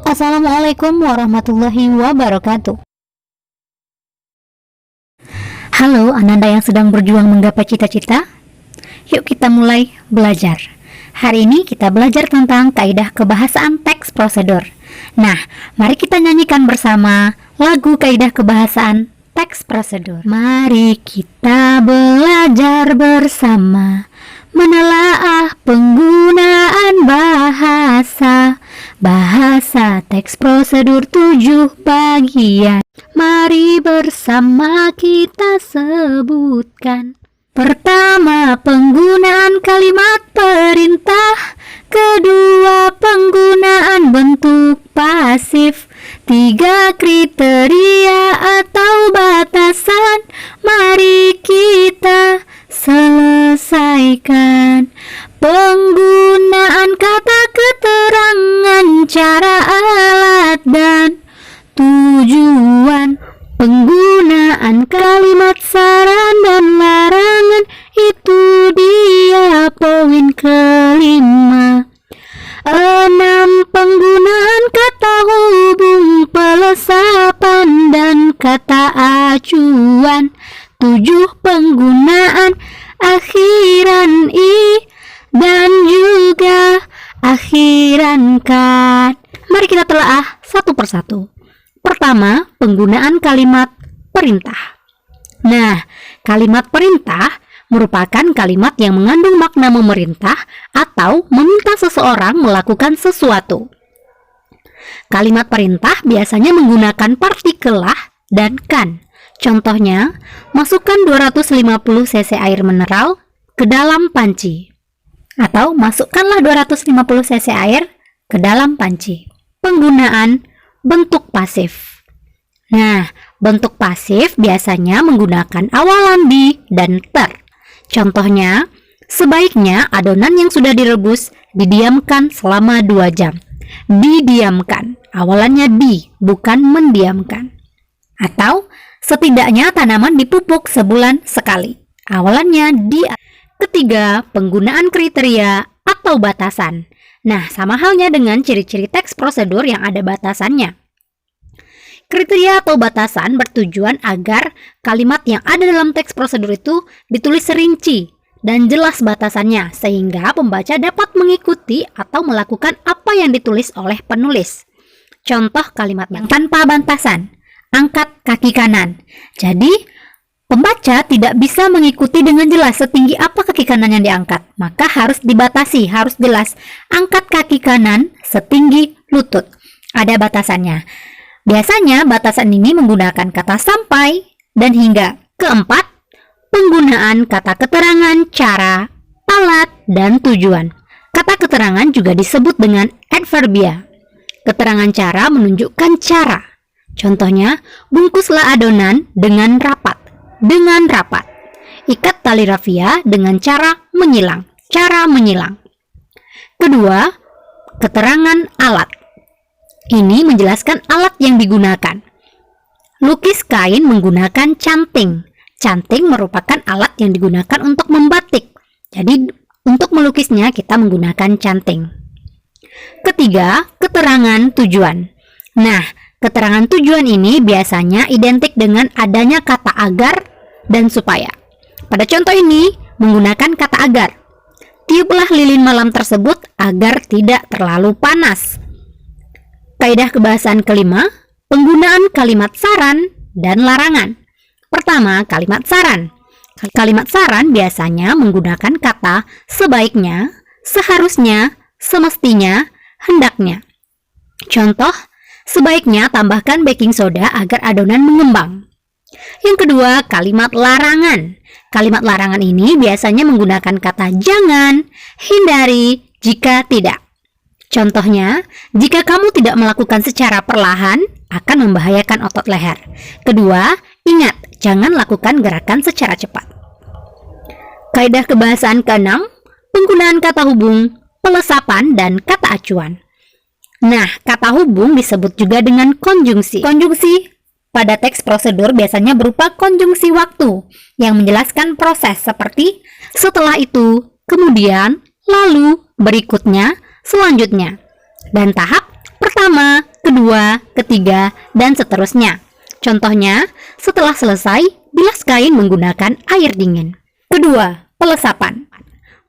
Assalamualaikum warahmatullahi wabarakatuh. Halo Ananda yang sedang berjuang menggapai cita-cita. Yuk kita mulai belajar. Hari ini kita belajar tentang kaidah kebahasaan teks prosedur. Nah, mari kita nyanyikan bersama lagu kaidah kebahasaan teks prosedur. Mari kita belajar bersama menelaah penggunaan bahasa teks prosedur 7 bagian. Mari bersama kita sebutkan. Pertama, penggunaan kalimat perintah. Kedua, penggunaan bentuk pasif. 3, kriteria atau batasan. Mari kita selesaikan. Penggunaan kata keterangan, cara, alat, dan tujuan. Penggunaan kalimat saran dan larangan, itu dia poin kelima. 6, penggunaan kata hubung, pelesapan, dan kata acuan. 7, penggunaan akhiran i dan juga akhiran kan. Mari kita telaah satu persatu. Pertama, penggunaan kalimat perintah. Nah, kalimat perintah merupakan kalimat yang mengandung makna memerintah atau meminta seseorang melakukan sesuatu. Kalimat perintah biasanya menggunakan partikel lah dan kan. Contohnya, masukkan 250 cc air mineral ke dalam panci. Atau masukkanlah 250 cc air ke dalam panci. Penggunaan bentuk pasif. Nah, bentuk pasif biasanya menggunakan awalan di dan ter. Contohnya, sebaiknya adonan yang sudah direbus didiamkan selama 2 jam. Didiamkan, awalannya di, bukan mendiamkan. Atau, setidaknya tanaman dipupuk sebulan sekali. Awalannya di. Ketiga, penggunaan kriteria atau batasan. Nah, sama halnya dengan ciri-ciri teks prosedur yang ada batasannya. Kriteria atau batasan bertujuan agar kalimat yang ada dalam teks prosedur itu ditulis rinci dan jelas batasannya, sehingga pembaca dapat mengikuti atau melakukan apa yang ditulis oleh penulis. Contoh kalimat yang tanpa batasan. Angkat kaki kanan. Jadi, pembaca tidak bisa mengikuti dengan jelas setinggi apa kaki kanan yang diangkat. Maka harus dibatasi, harus jelas. Angkat kaki kanan setinggi lutut. Ada batasannya. Biasanya batasan ini menggunakan kata sampai dan hingga. Keempat, penggunaan kata keterangan, cara, alat, dan tujuan. Kata keterangan juga disebut dengan adverbia. Keterangan cara menunjukkan cara. Contohnya, bungkuslah adonan dengan rapat. Dengan rapat. Ikat tali rafia dengan cara menyilang. Cara menyilang. Kedua, keterangan alat. Ini menjelaskan alat yang digunakan. Lukis kain menggunakan canting. Canting merupakan alat yang digunakan untuk membatik. Jadi, untuk melukisnya kita menggunakan canting. Ketiga, keterangan tujuan. Nah, keterangan tujuan ini biasanya identik dengan adanya kata agar dan supaya. Pada contoh ini menggunakan kata agar. Tiuplah lilin malam tersebut agar tidak terlalu panas. Kaidah kebahasaan kelima, penggunaan kalimat saran dan larangan. Pertama, kalimat saran. Kalimat saran biasanya menggunakan kata sebaiknya, seharusnya, semestinya, hendaknya. Contoh, sebaiknya tambahkan baking soda agar adonan mengembang. Yang kedua, kalimat larangan. Kalimat larangan ini biasanya menggunakan kata jangan, hindari, jika tidak. Contohnya, jika kamu tidak melakukan secara perlahan, akan membahayakan otot leher. Kedua, ingat, jangan lakukan gerakan secara cepat. Kaidah kebahasaan keenam, penggunaan kata hubung, pelesapan, dan kata acuan. Nah, kata hubung disebut juga dengan konjungsi. Konjungsi pada teks prosedur biasanya berupa konjungsi waktu yang menjelaskan proses seperti setelah itu, kemudian, lalu, berikutnya, selanjutnya. Dan tahap pertama, kedua, ketiga, dan seterusnya. Contohnya, setelah selesai, bilas kain menggunakan air dingin. Kedua, pelesapan.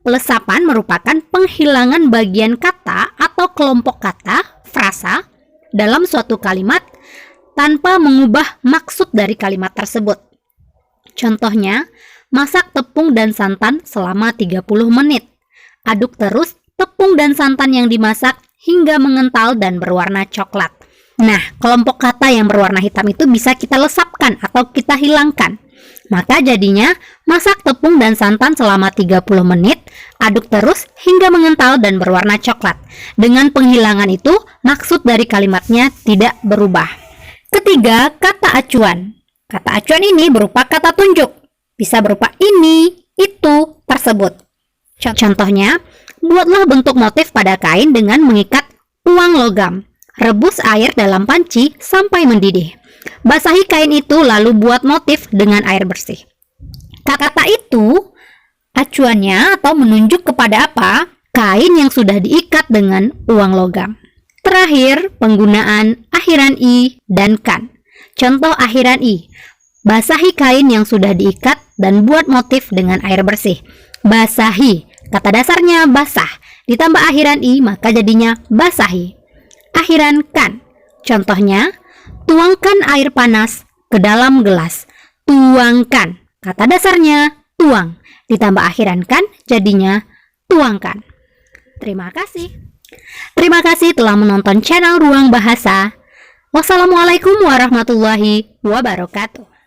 Pelesapan merupakan penghilangan bagian kata atau kelompok kata, frasa, dalam suatu kalimat tanpa mengubah maksud dari kalimat tersebut. Contohnya, masak tepung dan santan selama 30 menit. Aduk terus tepung dan santan yang dimasak hingga mengental dan berwarna coklat. Nah, kelompok kata yang berwarna hitam itu bisa kita lesapkan atau kita hilangkan. Maka jadinya, masak tepung dan santan selama 30 menit, aduk terus hingga mengental dan berwarna coklat. Dengan penghilangan itu, maksud dari kalimatnya tidak berubah. Ketiga, kata acuan. Kata acuan ini berupa kata tunjuk. Bisa berupa ini, itu, tersebut. Contohnya, buatlah bentuk motif pada kain dengan mengikat uang logam. Rebus air dalam panci sampai mendidih. Basahi kain itu lalu buat motif dengan air bersih. Kata itu acuannya atau menunjuk kepada apa? Kain yang sudah diikat dengan uang logam. Terakhir, penggunaan akhiran i dan kan. Contoh akhiran i. Basahi kain yang sudah diikat dan buat motif dengan air bersih. Basahi. Kata dasarnya basah. Ditambah akhiran i maka jadinya basahi. Akhiran kan. Contohnya, tuangkan air panas ke dalam gelas. Tuangkan. Kata dasarnya tuang. Ditambah akhiran kan jadinya tuangkan. Terima kasih. Terima kasih telah menonton channel Ruang Bahasa. Wassalamualaikum warahmatullahi wabarakatuh.